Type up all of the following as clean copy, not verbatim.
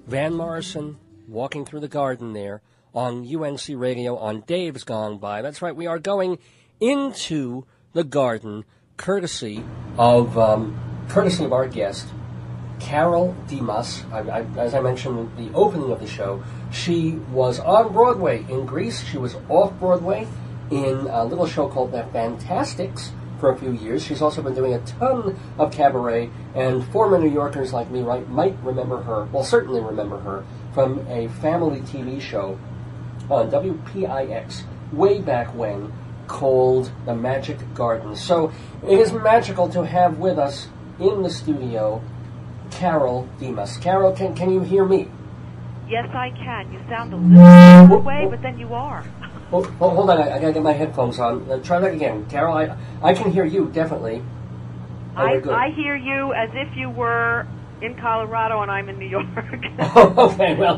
Van Morrison walking through the garden there on UNC Radio on Dave's Gone By. That's right, we are going into the garden courtesy of our guest, Carole Demas. As I mentioned at the opening of the show, she was on Broadway in Grease. She was off Broadway in a little show called The Fantastics for a few years. She's also been doing a ton of cabaret, and former New Yorkers like me might remember her, well, certainly remember her, from a family TV show on WPIX way back when called The Magic Garden. So it is magical to have with us in the studio Carole Demas. Carole, can you hear me? Yes, I can. You sound a little far away, but then you are. Well, hold on, I gotta get my headphones on. Try that again. Carole, I can hear you, definitely. I hear you as if you were in Colorado and I'm in New York. Okay, well,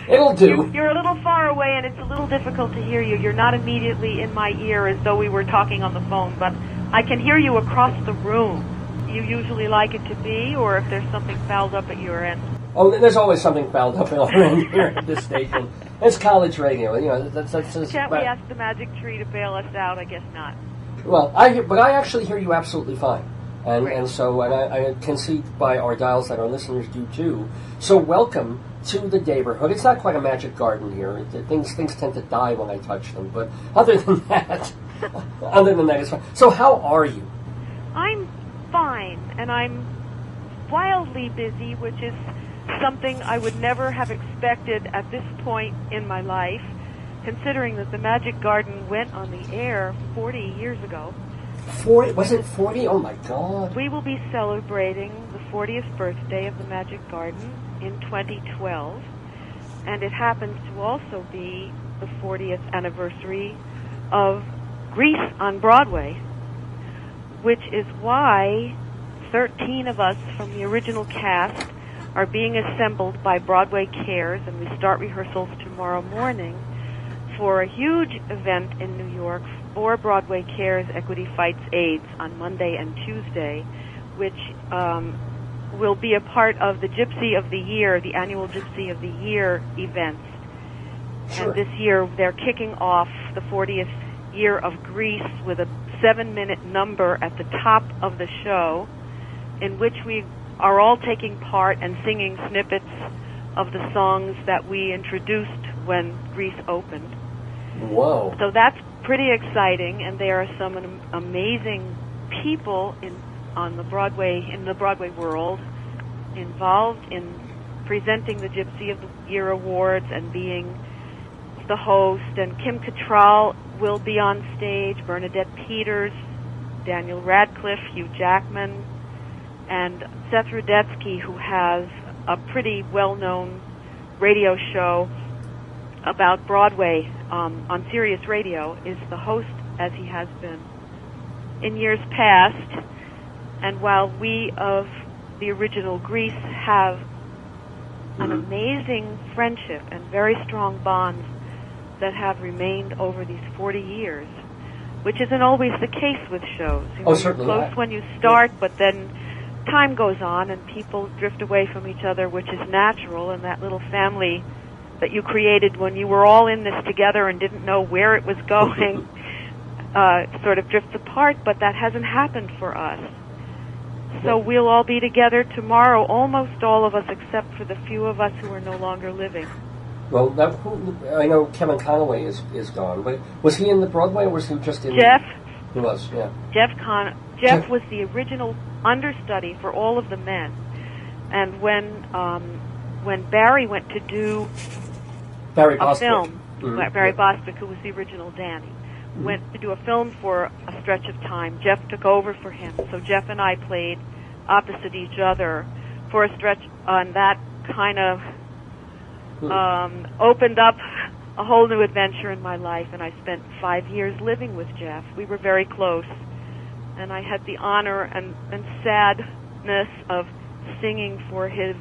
it'll do. You're a little far away and it's a little difficult to hear you. You're not immediately in my ear as though we were talking on the phone, but I can hear you across the room. You usually like it to be, or if there's something fouled up at your end? Oh, there's always something fouled up at our end here at this station. It's college radio, you know. That's Can't we ask the magic tree to bail us out? I guess not. Well, I actually hear you absolutely fine, and I can see by our dials that our listeners do too. So welcome to the neighborhood. It's not quite a magic garden here. Things tend to die when I touch them, but other than that, it's fine. So how are you? I'm fine, and I'm wildly busy, which is something I would never have expected at this point in my life, considering that the Magic Garden went on the air 40 years ago. 40? Was it 40? Oh my God. We will be celebrating the 40th birthday of the Magic Garden in 2012, and it happens to also be the 40th anniversary of Grease on Broadway, which is why 13 of us from the original cast are being assembled by Broadway Cares, and we start rehearsals tomorrow morning for a huge event in New York for Broadway Cares Equity Fights AIDS on Monday and Tuesday, which will be a part of the Gypsy of the Year, the annual Gypsy of the Year events. Sure. And this year they're kicking off the 40th year of Grease with a 7-minute number at the top of the show, in which we are all taking part and singing snippets of the songs that we introduced when Grease opened. Whoa. So that's pretty exciting, and there are some amazing people in the Broadway world involved in presenting the Gypsy of the Year Awards and being the host. And Kim Cattrall will be on stage, Bernadette Peters, Daniel Radcliffe, Hugh Jackman, and Seth Rudetsky, who has a pretty well-known radio show about Broadway on Sirius Radio, is the host, as he has been in years past. And while we of the original Grease have an amazing friendship and very strong bonds that have remained over these 40 years, which isn't always the case with shows. You know, certainly. You're close when you start, but then time goes on and people drift away from each other, which is natural, and that little family that you created when you were all in this together and didn't know where it was going sort of drifts apart, but that hasn't happened for us. So we'll all be together tomorrow, almost all of us, except for the few of us who are no longer living. Well, I know Kevin Conaway is gone, but was he in the Broadway or was he just in... Jeff? He was, yeah. Jeff was the original understudy for all of the men. And when Barry went to do a film, Barry Bostwick, who was the original Danny, went to do a film for a stretch of time, Jeff took over for him. So Jeff and I played opposite each other for a stretch, and that kind of opened up a whole new adventure in my life, and I spent 5 years living with Jeff. We were very close, and I had the honor and sadness of singing for his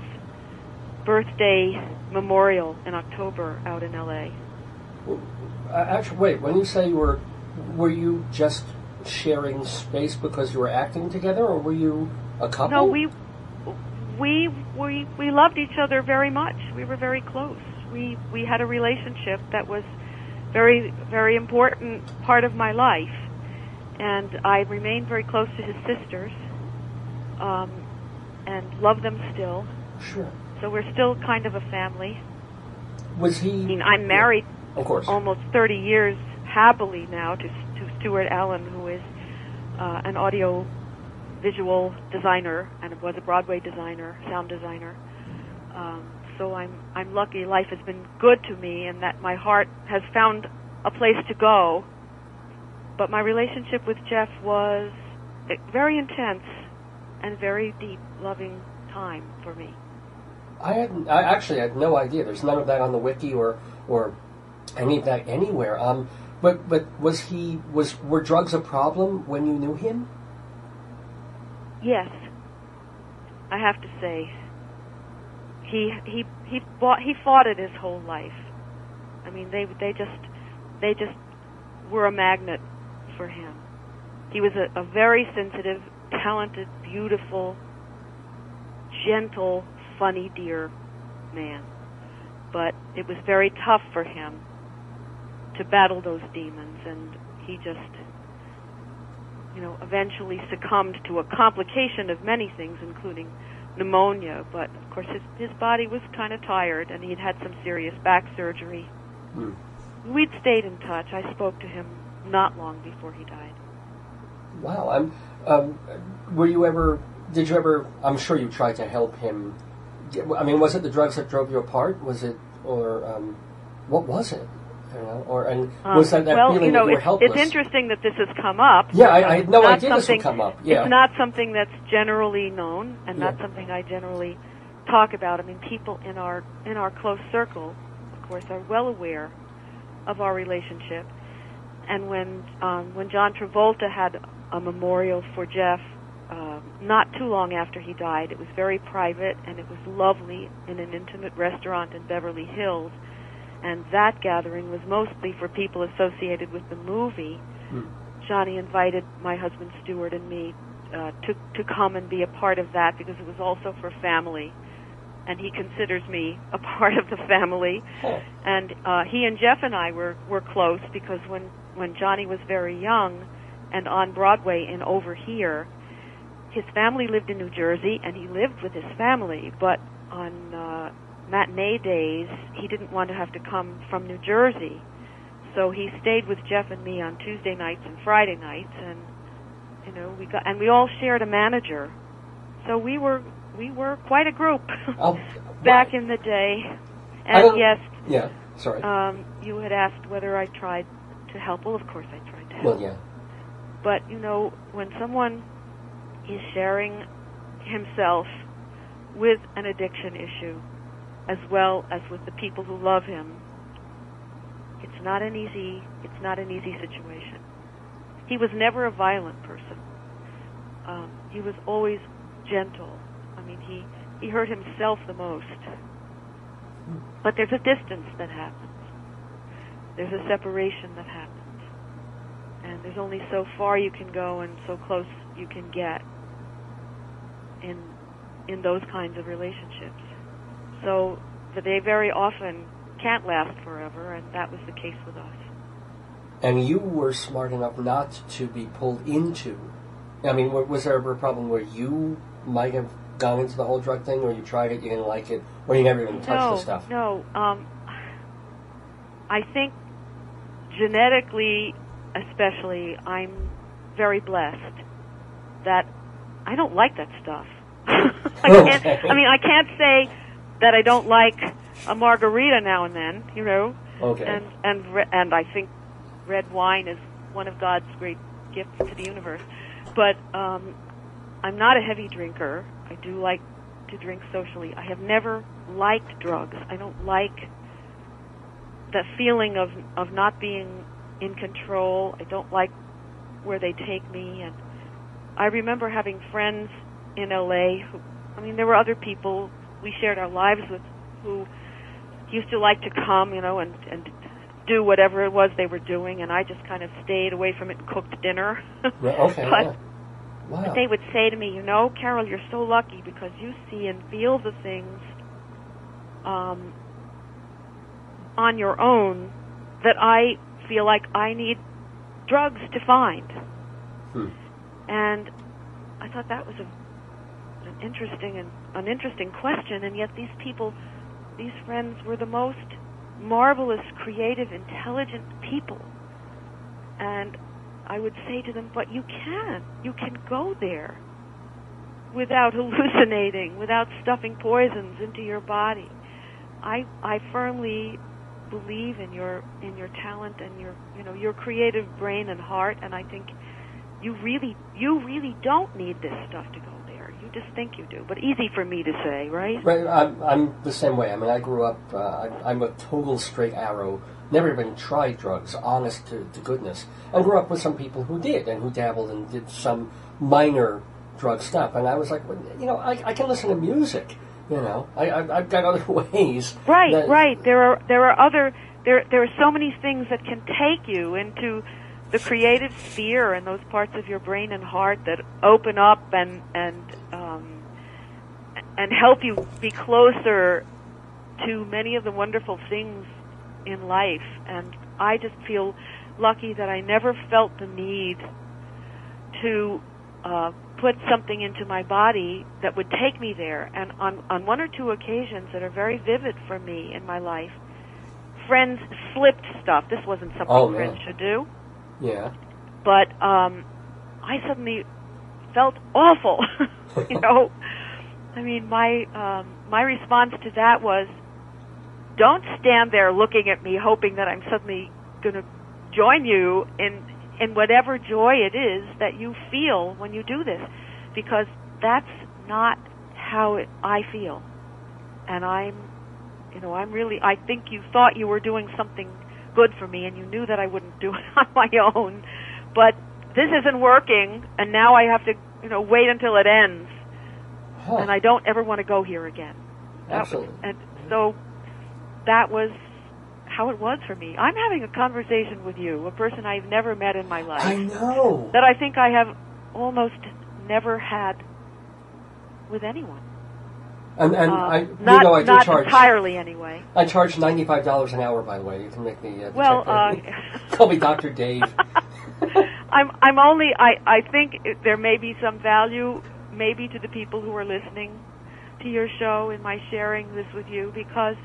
birthday memorial in October out in L.A. Actually, wait, when you say were you just sharing space because you were acting together, or were you a couple? No, we loved each other very much. We were very close. We had a relationship that was very, very important part of my life, and I remained very close to his sisters, and love them still. Sure. So we're still kind of a family. Was he? I mean, I'm married, of course, almost 30 years happily now to Stuart Allen, who is an audio visual designer and was a Broadway designer, sound designer. So I'm lucky. Life has been good to me, and that my heart has found a place to go. But my relationship with Jeff was very intense and very deep, loving time for me. I actually had no idea. There's none of that on the wiki or any of that anywhere. But were drugs a problem when you knew him? Yes, I have to say. He fought it his whole life. I mean, they just were a magnet for him. He was a very sensitive, talented, beautiful, gentle, funny, dear man. But it was very tough for him to battle those demons, and he just, eventually succumbed to a complication of many things, including pneumonia. But of course his body was kind of tired, and he'd had some serious back surgery. We'd stayed in touch. I spoke to him not long before he died. Wow. Did you ever, I'm sure you tried to help him. I mean, was it the drugs that drove you apart? Was it, or what was it? Was that feeling that you were helpless? It's interesting that this has come up. Yeah, I had no idea this would come up. Yeah. It's not something that's generally known, and not something I generally talk about. I mean, people in our close circle, of course, are well aware of our relationship. And when John Travolta had a memorial for Jeff, not too long after he died, it was very private, and it was lovely in an intimate restaurant in Beverly Hills. And that gathering was mostly for people associated with the movie. Johnny invited my husband Stuart and me to come and be a part of that, because it was also for family, and he considers me a part of the family. And he and Jeff and I were close, because when Johnny was very young and on Broadway and over here, his family lived in New Jersey, and he lived with his family, but on matinee days, he didn't want to have to come from New Jersey. So he stayed with Jeff and me on Tuesday nights and Friday nights, and we all shared a manager. So we were quite a group back in the day. And yes, you had asked whether I tried to help. Well, of course I tried to help. Well, yeah. But when someone is sharing himself with an addiction issue, as well as with the people who love him, it's not an easy situation. He was never a violent person. He was always gentle. I mean, he hurt himself the most. But there's a distance that happens. There's a separation that happens. And there's only so far you can go and so close you can get in those kinds of relationships. So they very often can't last forever, and that was the case with us. And you were smart enough not to be pulled into. I mean, was there ever a problem where you might have gone into the whole drug thing, or you tried it, you didn't like it, or you never even touched the stuff? No. I think genetically, especially, I'm very blessed that I don't like that stuff. I can't say that I don't like a margarita now and then, Okay. And I think red wine is one of God's great gifts to the universe. But I'm not a heavy drinker. I do like to drink socially. I have never liked drugs. I don't like the feeling of not being in control. I don't like where they take me. And I remember having friends in L.A. there were other people we shared our lives with who used to like to come, and do whatever it was they were doing, and I just kind of stayed away from it and cooked dinner. Okay. Wow. But they would say to me, Carole, you're so lucky because you see and feel the things on your own that I feel like I need drugs to find. And I thought that was an interesting question, and yet these friends were the most marvelous, creative, intelligent people. And I would say to them, but you can go there without hallucinating, without stuffing poisons into your body. I firmly believe in your talent and your creative brain and heart, and I think you really don't need this stuff to go there. You just think you do, but easy for me to say, right? Right. I'm the same way. I mean, I grew up. I'm a total straight arrow. Never even tried drugs, honest to goodness. I grew up with some people who did and who dabbled and did some minor drug stuff, and I was like, well, I can listen to music. I've got other ways. Right, right. There are so many things that can take you into the creative sphere and those parts of your brain and heart that open up and help you be closer to many of the wonderful things in life. And I just feel lucky that I never felt the need to put something into my body that would take me there. And on one or two occasions that are very vivid for me in my life, friends slipped stuff. This wasn't something friends should do. Yeah. But I suddenly felt awful. I mean, my response to that was, don't stand there looking at me hoping that I'm suddenly going to join you in whatever joy it is that you feel when you do this, because that's not how I feel. And I think you thought you were doing something good for me, and you knew that I wouldn't do it on my own. But this isn't working, and now I have to, wait until it ends. Huh. And I don't ever want to go here again. Absolutely. And so that was how it was for me. I'm having a conversation with you, a person I've never met in my life. I know. That I think I have almost never had with anyone. And I do not charge. Entirely, anyway. I charge $95 an hour, by the way. You can make me the well, check. Call me Dr. Dave. I think there may be some value, maybe to the people who are listening to your show in my sharing this with you, because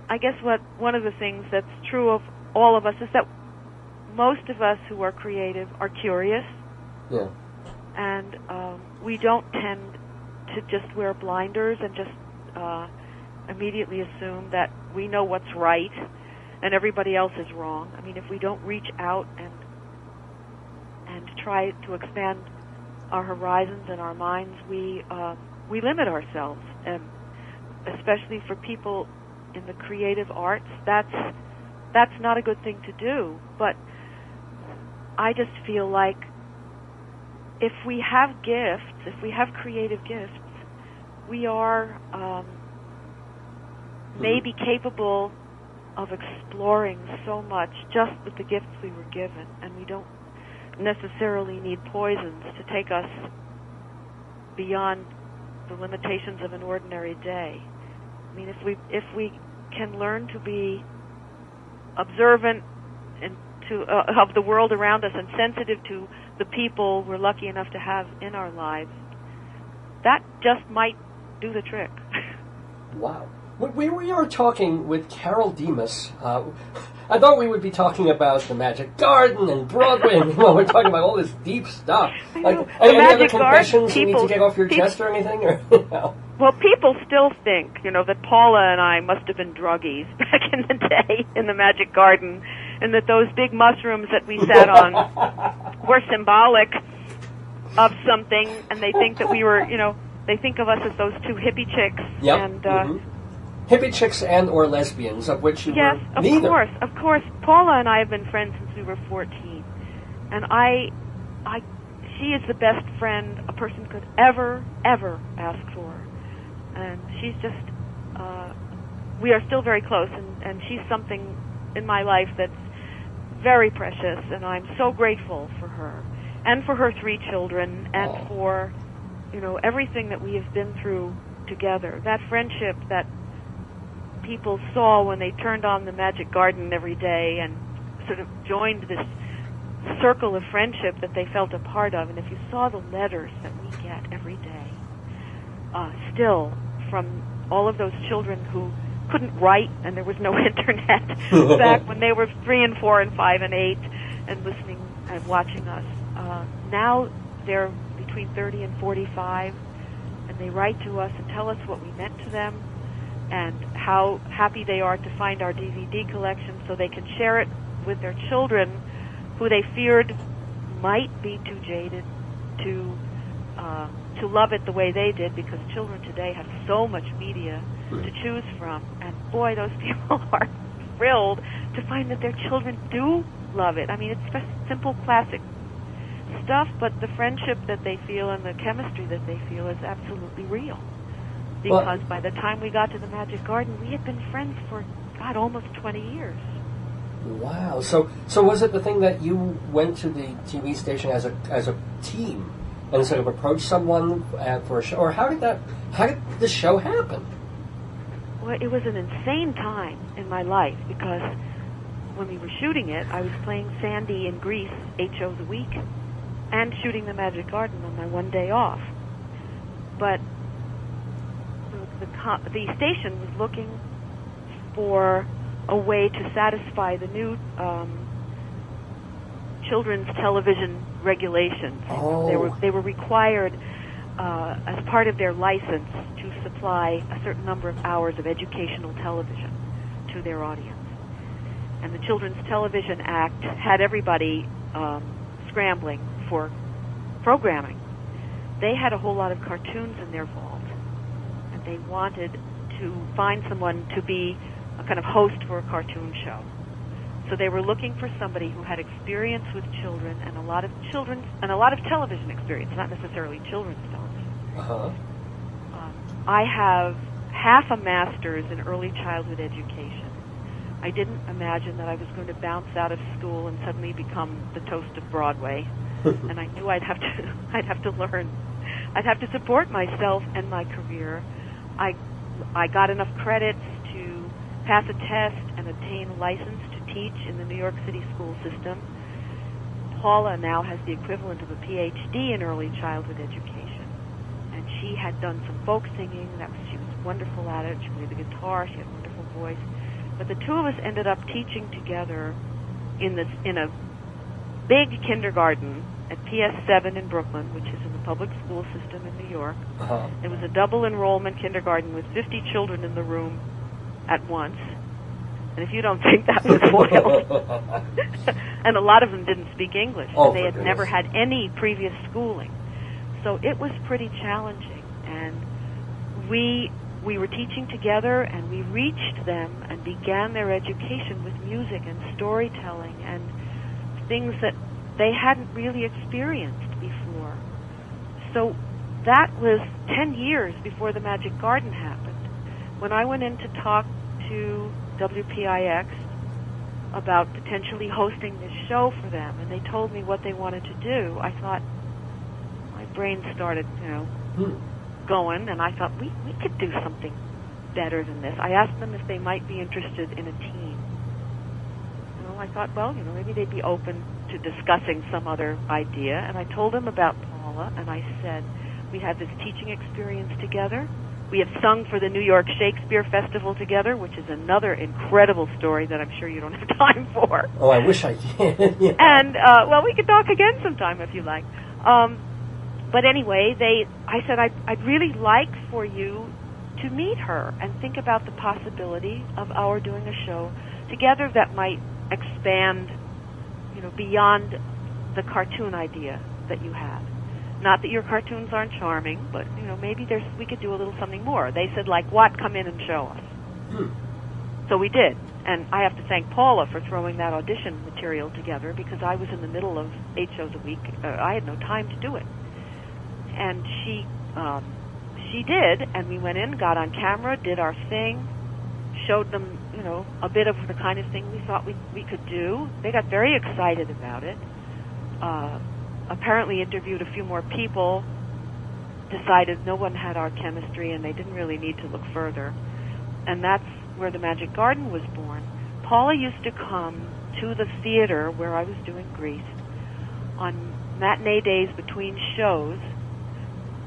I guess one of the things that's true of all of us is that most of us who are creative are curious. Yeah. And we don't tend to just wear blinders and just immediately assume that we know what's right and everybody else is wrong. I mean, if we don't reach out and try to expand our horizons and our minds, we limit ourselves. And especially for people in the creative arts, that's not a good thing to do. But I just feel like if we have gifts, if we have creative gifts, we are maybe capable of exploring so much just with the gifts we were given, and we don't necessarily need poisons to take us beyond the limitations of an ordinary day. I mean, if we can learn to be observant and of the world around us and sensitive to the people we're lucky enough to have in our lives, that just might do the trick. Wow. We are talking with Carole Demas. I thought we would be talking about the Magic Garden and Broadway, and we're talking about all this deep stuff. Like, any other confessions you need to get off your chest or anything? Or, Well, people still think, that Paula and I must have been druggies back in the day in the Magic Garden, and that those big mushrooms that we sat on were symbolic of something, and they think that we were, they think of us as those two hippie chicks. Yep. And hippie chicks and or lesbians, of which you yes, were neither. Of course. Paula and I have been friends since we were 14, and she is the best friend a person could ever ask for, and she's just, we are still very close, and she's something in my life that's very precious, and I'm so grateful for her. and for her 3 children, and Oh. for, everything that we have been through together. That friendship that people saw when they turned on the Magic Garden every day and sort of joined this circle of friendship that they felt a part of. And if you saw the letters that we get every day, still from all of those children who couldn't write and there was no internet back when they were 3 and 4 and 5 and 8 and listening and watching us. Now they're between 30 and 45, and they write to us and tell us what we meant to them and how happy they are to find our DVD collection so they can share it with their children who they feared might be too jaded to love it the way they did, because children today have so much media to choose from. And boy, those people are thrilled to find that their children do love it. I mean, it's just simple, classic stuff, but the friendship that they feel and the chemistry that they feel is absolutely real. Because by the time we got to the Magic Garden, we had been friends for, God, almost 20 years. Wow. So was it the thing that you went to the TV station as a team and sort of approached someone for a show, or how did the show happen? Well, it was an insane time in my life, because when we were shooting it, I was playing Sandy in Grease 8 shows a week and shooting the Magic Garden on my one day off. But the station was looking for a way to satisfy the new children's television regulations. Oh. They were required as part of their license to supply a certain number of hours of educational television to their audience. And the Children's Television Act had everybody scrambling for programming. They had a whole lot of cartoons in their vault, and they wanted to find someone to be a kind of host for a cartoon show. So they were looking for somebody who had experience with children and a lot of television experience, not necessarily children's television. Uh-huh. I have half a master's in early childhood education. I didn't imagine that I was going to bounce out of school and suddenly become the toast of Broadway. And I knew I'd have to learn. I'd have to support myself and my career. I got enough credits to pass a test and obtain a license to teach in the New York City school system. Paula now has the equivalent of a PhD in early childhood education. And she had done some folk singing. She was wonderful at it. She played the guitar. She had a wonderful voice. But the two of us ended up teaching together in a big kindergarten at PS7 in Brooklyn, which is in the public school system in New York. Uh-huh. It was a double enrollment kindergarten with 50 children in the room at once. And if you don't think that was wild. And a lot of them didn't speak English. Oh, and they had goodness. never had any previous schooling. So it was pretty challenging. And we were teaching together, and we reached them and began their education with music and storytelling and things that they hadn't really experienced before. So that was 10 years before the Magic Garden happened. When I went in to talk to WPIX about potentially hosting this show for them, and they told me what they wanted to do, I thought, my brain started, going, and I thought, we could do something better than this. I asked them if they might be interested in a team. I thought, well, maybe they'd be open to discussing some other idea, and I told them about Paula, and I said, we have this teaching experience together. We have sung for the New York Shakespeare Festival together, which is another incredible story that I'm sure you don't have time for. Oh, I wish I did. Yeah. And, well, we could talk again sometime if you like. But anyway, I said, I'd really like for you to meet her and think about the possibility of our doing a show together that might expand, beyond the cartoon idea that you had. Not that your cartoons aren't charming, but, maybe we could do a little something more. They said, like what? Come in and show us. So we did. And I have to thank Paula for throwing that audition material together, because I was in the middle of 8 shows a week. I had no time to do it. And she did, and we went in, got on camera, did our thing, showed them, a bit of the kind of thing we thought we could do. They got very excited about it. apparently interviewed a few more people, decided no one had our chemistry, and they didn't really need to look further. And that's where the Magic Garden was born. Paula used to come to the theater where I was doing Grease on matinee days between shows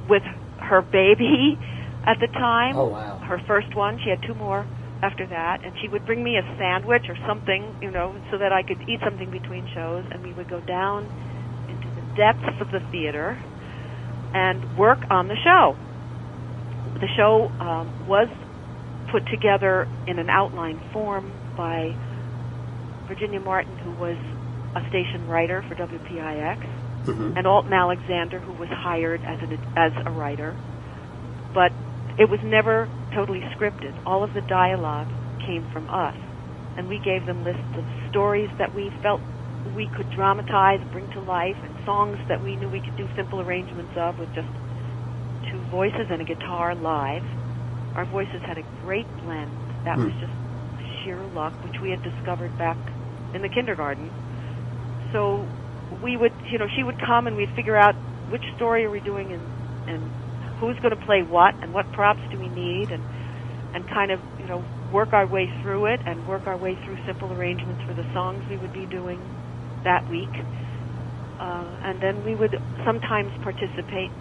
with her baby at the time. Oh, wow. Her first one. She had 2 more after that, and she would bring me a sandwich or something, so that I could eat something between shows, and we would go down into the depths of the theater and work on the show. The show was put together in an outline form by Virginia Martin, who was a station writer for WPIX, and Alton Alexander, who was hired as a writer. But it was never totally scripted. All of the dialogue came from us, and we gave them lists of stories that we felt we could dramatize, bring to life, and songs that we knew we could do simple arrangements of with just 2 voices and a guitar live. Our voices had a great blend. That was just sheer luck, which we had discovered back in the kindergarten. So we would, she would come and we'd figure out which story are we doing and who's going to play what and what props do we need, and kind of, work our way through it and work our way through simple arrangements for the songs we would be doing that week. And then we would sometimes participate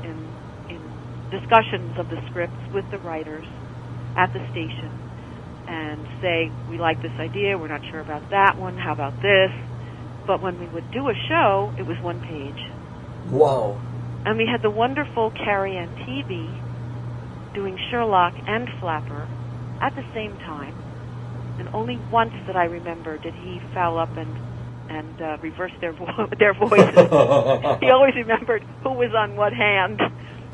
in discussions of the scripts with the writers at the station and say, we like this idea, we're not sure about that one, how about this? But when we would do a show, it was 1 page. Whoa. And we had the wonderful Carrie Antibes doing Sherlock and Flapper at the same time. And only once that I remember did he foul up and reverse their voices. He always remembered who was on what hand.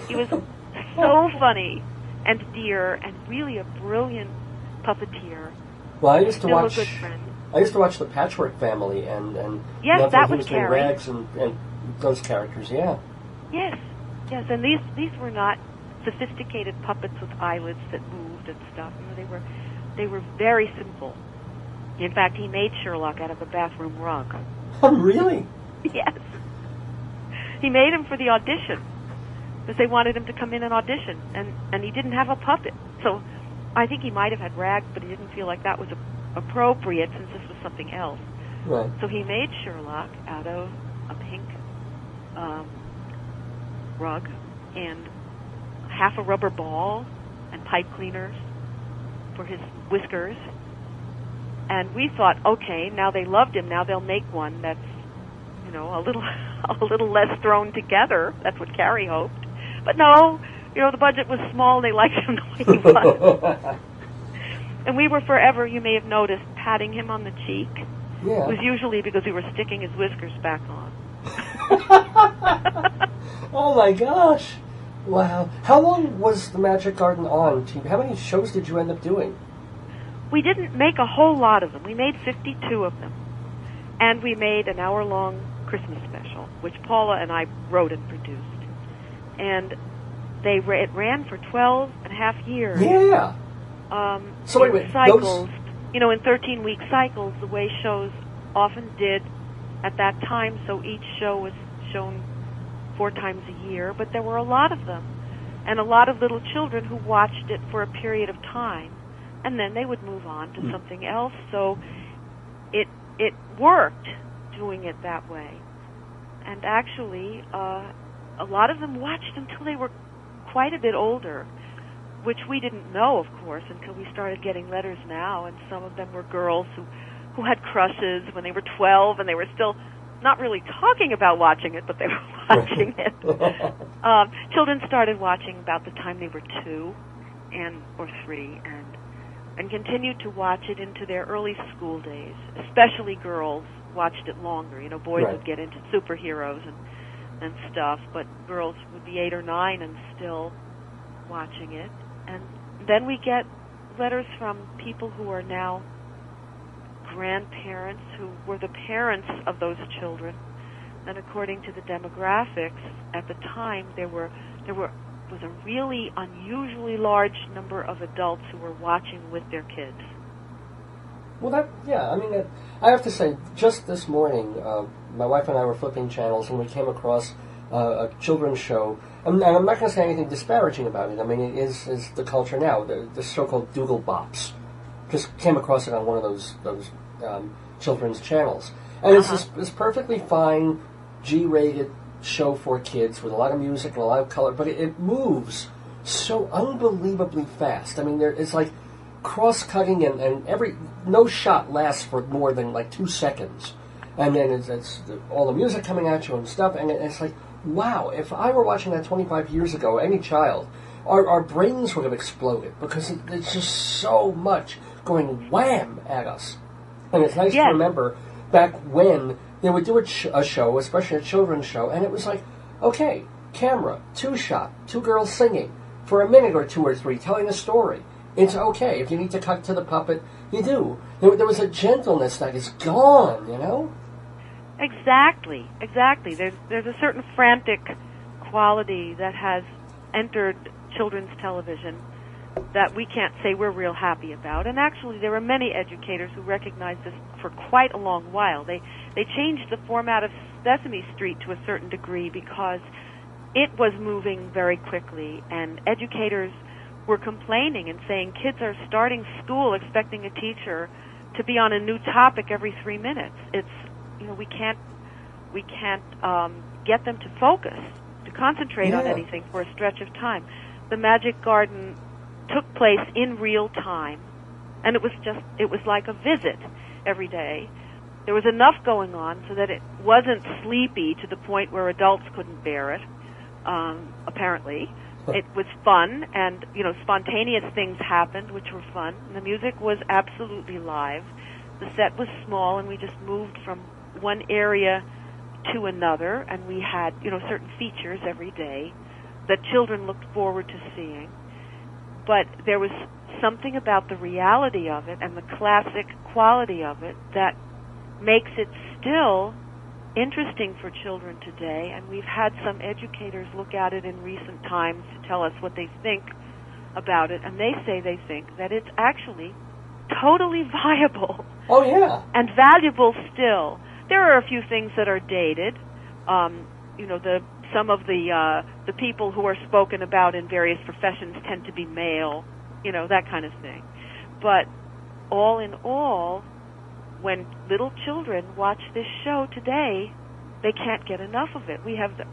He was so funny and dear and really a brilliant puppeteer. Well, I used to Still watch. a good friend. I used to watch the Patchwork Family, and yes, that he was doing Carrie. Rags and those characters. Yeah. Yes, and these were not sophisticated puppets with eyelids that moved and stuff. They were very simple. In fact, he made Sherlock out of a bathroom rug. Oh, really? Yes. He made him for the audition because they wanted him to come in and audition, and he didn't have a puppet. So I think he might have had rags, but he didn't feel like that was appropriate since this was something else. Right. So he made Sherlock out of a pink rug and half a rubber ball and pipe cleaners for his whiskers. And we thought, okay, now they loved him, now they'll make one that's, a little less thrown together. That's what Carrie hoped. But no, the budget was small, they liked him the way he was. And we were forever, you may have noticed, patting him on the cheek. Yeah. It was usually because we were sticking his whiskers back on. Oh my gosh! Wow. How long was the Magic Garden on? How many shows did you end up doing? We didn't make a whole lot of them. We made 52 of them. And we made an hour-long Christmas special, which Paula and I wrote and produced. And it ran for 12 and a half years. Yeah. So wait a minute. Cycles, in 13-week cycles, the way shows often did at that time. So each show was shown 4 times a year, but there were a lot of them. And a lot of little children who watched it for a period of time. And then they would move on to something else. So it worked doing it that way. And actually, a lot of them watched until they were quite a bit older, which we didn't know, of course, until we started getting letters now. And some of them were girls who had crushes when they were 12, and they were still not really talking about watching it, but they were watching it. Children started watching about the time they were 2 or 3, and continued to watch it into their early school days. Especially girls watched it longer. Boys Right. would get into superheroes and stuff, but girls would be 8 or 9 and still watching it. And then we get letters from people who are now grandparents, who were the parents of those children. And according to the demographics at the time, there was a really unusually large number of adults who were watching with their kids. Well, I mean, I have to say, just this morning, my wife and I were flipping channels, and we came across a children's show. And I'm not going to say anything disparaging about it. I mean, it is the culture now. The so-called Doodle Bops. Just came across it on one of those children's channels. And it's this perfectly fine, G-rated show for kids with a lot of music and a lot of color, but it moves so unbelievably fast. I mean, it's like cross-cutting, and no shot lasts for more than like 2 seconds. And then it's all the music coming at you and stuff, and it's like, wow, if I were watching that 25 years ago, any child, our brains would have exploded, because it's just so much going wham at us. And it's nice to remember back when they would do a show, especially a children's show, and it was like, okay, camera, 2-shot, 2 girls singing, for a minute or 2 or 3, telling a story. It's okay. If you need to cut to the puppet, you do. There was a gentleness that is gone, you know? Exactly. There's a certain frantic quality that has entered children's television that we can't say we're real happy about. And actually, there are many educators who recognize this for quite a long while. They changed the format of Sesame Street to a certain degree because it was moving very quickly, and educators were complaining and saying kids are starting school expecting a teacher to be on a new topic every 3 minutes. It's, we can't get them to focus, to concentrate on anything for a stretch of time. The Magic Garden took place in real time, and it was like a visit every day. There was enough going on so that it wasn't sleepy to the point where adults couldn't bear it, apparently. It was fun, and, spontaneous things happened, which were fun. And the music was absolutely live. The set was small, and we just moved from one area to another, and we had, certain features every day that children looked forward to seeing. But there was something about the reality of it and the classic quality of it that makes it still interesting for children today, and we've had some educators look at it in recent times to tell us what they think about it, and they say they think that it's actually totally viable. Oh, yeah. And valuable still. There are a few things that are dated. Some of the people who are spoken about in various professions tend to be male, that kind of thing. But all in all, when little children watch this show today, they can't get enough of it. We have the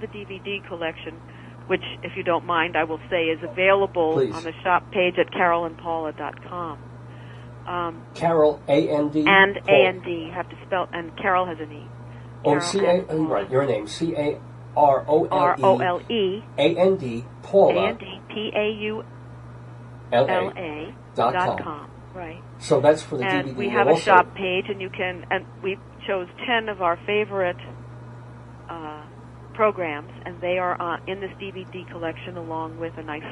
DVD collection, which, if you don't mind, I will say is available on the shop page at caroleandpaula.com. Carole, A-N-D? And A-N-D, you have to spell, and Carole has an E. Oh, right, your name, C-A-R-O-L-E. R-O-L-E. A-N-D, Paula. A-N-D, P-A-U-L-A.com, right. So that's for the DVD. And we have a shop page, and we chose 10 of our favorite programs, and they are in this DVD collection along with a nice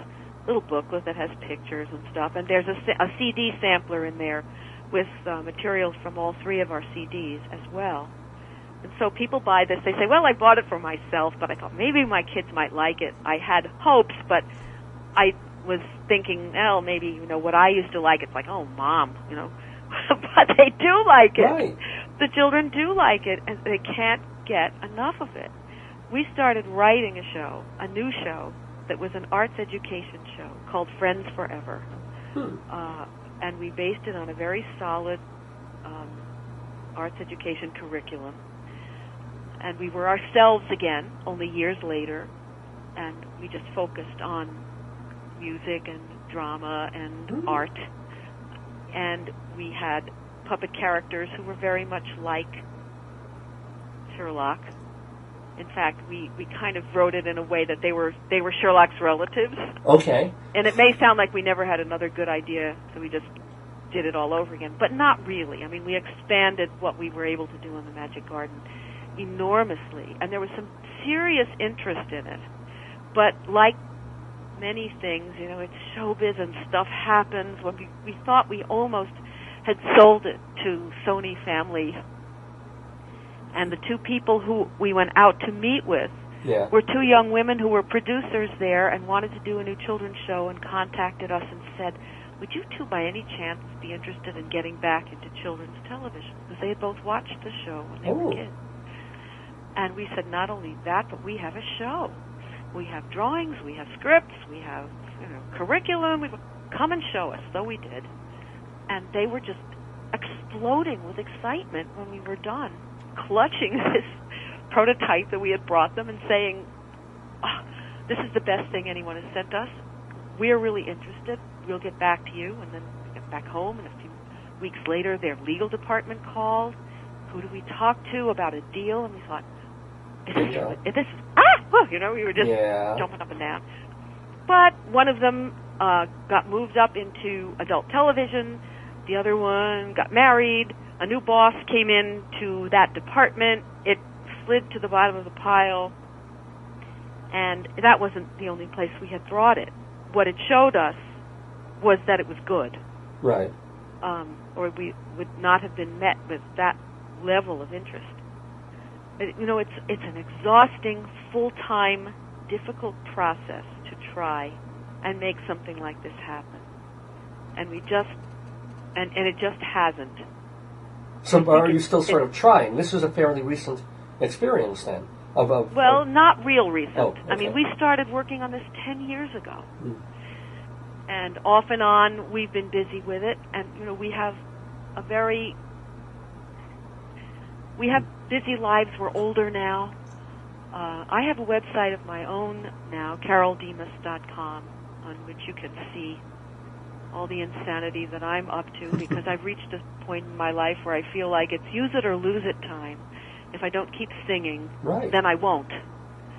little booklet that has pictures and stuff. And there's a CD sampler in there with materials from all 3 of our CDs as well. And so people buy this. They say, well, I bought it for myself, but I thought maybe my kids might like it. I had hopes, but I was thinking, well, maybe, what I used to like. It's like, oh, Mom, but they do like it. Right. The children do like it, and they can't get enough of it. We started writing a new show, that was an arts education show called Friends Forever. And we based it on a very solid arts education curriculum. And we were ourselves again, only years later, and we just focused on music and drama and art. And we had puppet characters who were very much like Sherlock. In fact, we kind of wrote it in a way that they were Sherlock's relatives. Okay. And it may sound like we never had another good idea, so we just did it all over again. But not really. I mean, we expanded what we were able to do in the Magic Garden enormously, and there was some serious interest in it. But like many things, it's showbiz and stuff happens. When we thought we almost had sold it to Sony Family, and the 2 people who we went out to meet with were 2 young women who were producers there and wanted to do a new children's show, and contacted us and said, would you two by any chance be interested in getting back into children's television? Because they had both watched the show when they were kids. And we said, not only that, but we have a show. We have drawings, we have scripts, we have curriculum. Come and show us. So we did. And they were just exploding with excitement when we were done, clutching this prototype that we had brought them and saying, oh, this is the best thing anyone has sent us. We're really interested. We'll get back to you. And then we get back home, and a few weeks later, their legal department called. Who do we talk to about a deal? And we thought, we were just jumping up and down. But one of them got moved up into adult television. The other one got married. A new boss came in to that department. It slid to the bottom of the pile. And that wasn't the only place we had brought it. What it showed us was that it was good. Right. Or we would not have been met with that level of interest. It's an exhausting, full-time, difficult process to try and make something like this happen. And we just, and it just hasn't. So are you still sort of trying? This is a fairly recent experience then? Not real recent. Oh, okay. I mean, we started working on this 10 years ago. Mm. And off and on, we've been busy with it. And, we have busy lives. We're older now. I have a website of my own now, CaroleDemas.com, on which you can see all the insanity that I'm up to, because I've reached a point in my life where I feel like it's use it or lose it time. If I don't keep singing, then I won't.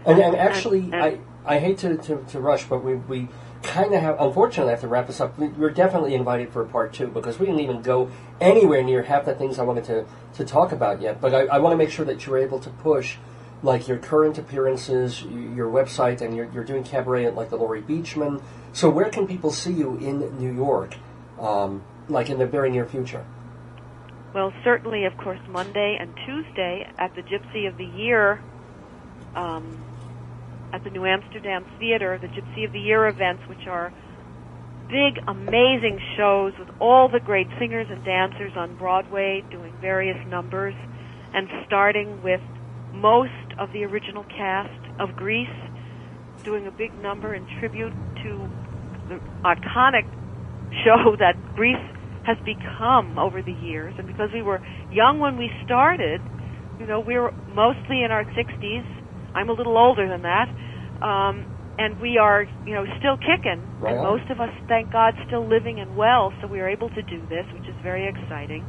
And actually, I hate to rush, but we kind of have, unfortunately, I have to wrap this up. We're definitely invited for a part 2, because we didn't even go anywhere near half the things I wanted to talk about yet. But I want to make sure that you're able to push, like, your current appearances, your website, and you're doing cabaret at, like, the Laurie Beachman. So where can people see you in New York, like, in the very near future? Well, certainly, of course, Monday and Tuesday at the Gypsy of the Year, at the New Amsterdam Theater, the Gypsy of the Year events, which are big, amazing shows with all the great singers and dancers on Broadway doing various numbers, and starting with most of the original cast of Grease doing a big number in tribute to the iconic show that Grease has become over the years. And because we were young when we started, we were mostly in our 60s. I'm a little older than that. And we are, still kicking. Right. And most of us, thank God, still living and well, so we are able to do this, which is very exciting.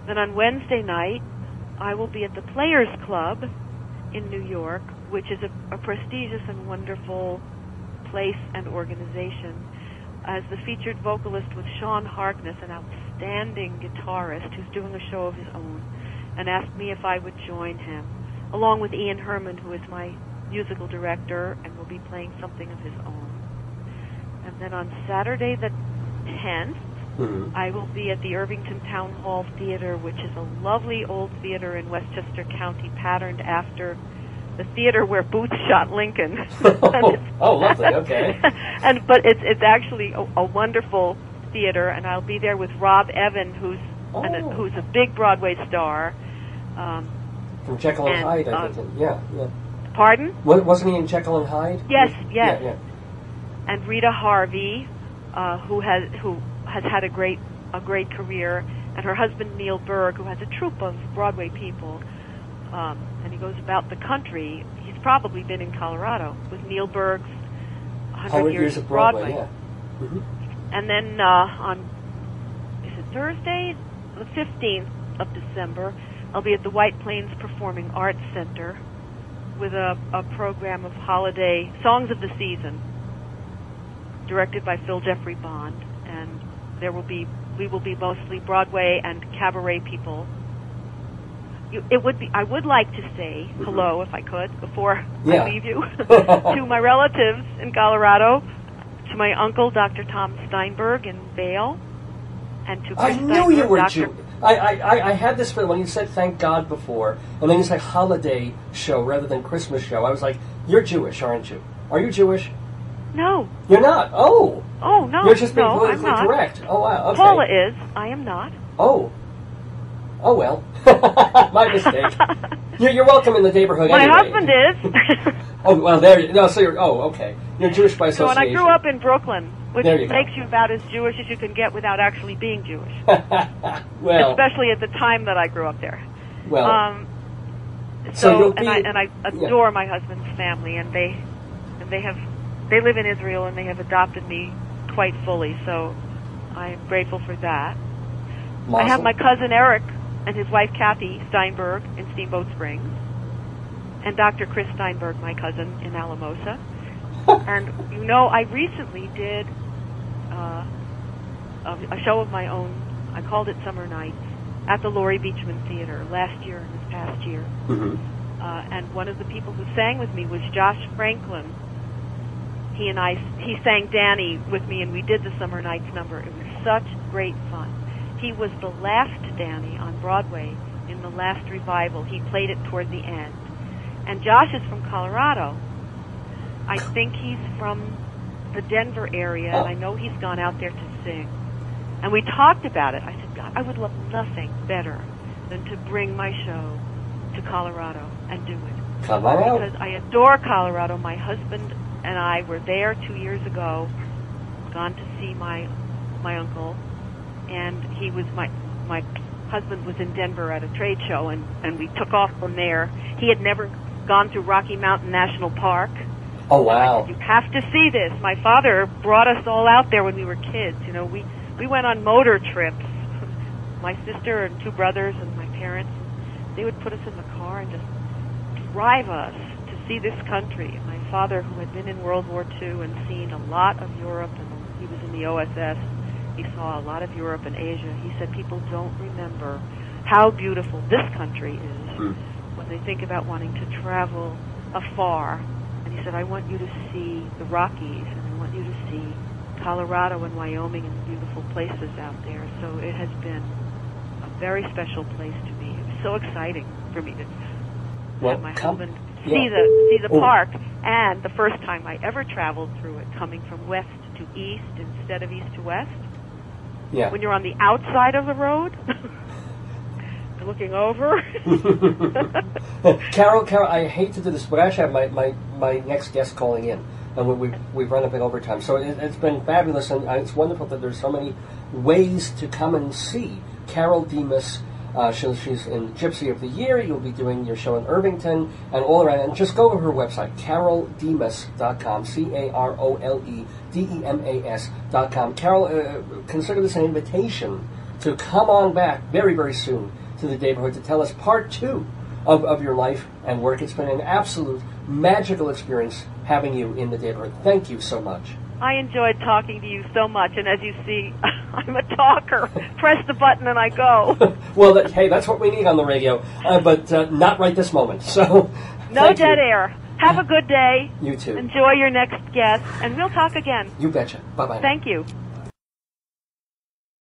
Then on Wednesday night, I will be at the Players Club in New York, which is a prestigious and wonderful place and organization, as the featured vocalist with Sean Harkness, an outstanding guitarist who's doing a show of his own, and asked me if I would join him, along with Ian Herman, who is my musical director and will be playing something of his own. And then on Saturday the 10th, I will be at the Irvington Town Hall Theater, which is a lovely old theater in Westchester County, patterned after the theater where Booth shot Lincoln. Lovely, okay. But it's actually a wonderful theater, and I'll be there with Rob Evan, who's a big Broadway star. From Jekyll and Hyde, I think. Yeah. Pardon? Wasn't he in Jekyll and Hyde? Yes. Yeah. And Rita Harvey, who has had a great career, and her husband Neil Berg, who has a troupe of Broadway people, and he goes about the country. He's probably been in Colorado with Neil Berg's 100 Years of Broadway. Yeah. Mm-hmm. And then is it Thursday, the 15th of December, I'll be at the White Plains Performing Arts Center with a program of holiday songs of the season, directed by Phil Jeffrey Bond, and we will be mostly Broadway and cabaret people. I would like to say hello, if I could, before I leave you, to my relatives in Colorado, to my uncle, Dr. Tom Steinberg in Vail, and to Chris I knew Steinberg, you were Dr. Jewish. I had this feeling when you said thank God before, and then you said holiday show rather than Christmas show. I was like, you're Jewish, aren't you? Are you Jewish? No. You're not? Oh. Oh, no. You're just being no, politically I'm not. correct. Oh, wow. Okay. Paula is. I am not. Oh. Oh, well. My mistake. You're welcome in the neighborhood My anyway. husband is. Oh, well, there you no, so you're, okay. You're Jewish by So, association. and I grew up in Brooklyn, which There you go. makes you about as Jewish as you can get without actually being Jewish. Well, Especially at the time that I grew up there. well. So you'll be, I adore my husband's family, and they live in Israel, and they have adopted me quite fully. So I'm grateful for that. Awesome. I have my cousin Eric and his wife Kathy Steinberg in Steamboat Springs, and Dr. Chris Steinberg, my cousin, in Alamosa. And I recently did a show of my own. I called it Summer Nights at the Laurie Beachman Theater last year and this past year. Mm-hmm. And one of the people who sang with me was Josh Franklin. He sang Danny with me, and we did the Summer Nights number. It was such great fun. He was the last Danny on Broadway in the last revival. He played it toward the end. And Josh is from Colorado. I think he's from the Denver area, and I know he's gone out there to sing. And we talked about it. I said, God, I would love nothing better than to bring my show to Colorado and do it. Come on out. Because I adore Colorado. My husband and I were there 2 years ago, gone to see my uncle, and he was my husband was in Denver at a trade show, and we took off from there. He had never gone to Rocky Mountain National Park. Oh, wow. I said, you have to see this. My father brought us all out there when we were kids. We went on motor trips. My sister and two brothers and my parents, they would put us in the car and just drive us to see this country. My father, who had been in World War II and seen a lot of Europe, and he was in the OSS, he saw a lot of Europe and Asia. He said people don't remember how beautiful this country is when they think about wanting to travel afar. And he said, I want you to see the Rockies, and I want you to see Colorado and Wyoming and the beautiful places out there. So it has been a very special place to me. It was so exciting for me to have my husband see the park, and the first time I ever traveled through it, coming from west to east instead of east to west. Yeah. When you're on the outside of the road, looking over. Carole, I hate to do this, but I actually have my next guest calling in, and we've run a bit over time. So it's been fabulous, and it's wonderful that there's so many ways to come and see Carole Demas. She's in Gypsy of the Year. You'll be doing your show in Irvington and all around. And just go to her website, CaroleDemas.com, CaroleDemas.com. Carole, consider this an invitation to come on back very, very soon to the neighborhood to tell us part 2 of your life and work. It's been an absolute magical experience having you in the neighborhood. Thank you so much. I enjoyed talking to you so much, and as you see, I'm a talker. Press the button and I go. Well, hey, that's what we need on the radio, but not right this moment. So, no dead air. Have a good day. You too. Enjoy your next guest, and we'll talk again. You betcha. Bye-bye. Thank you.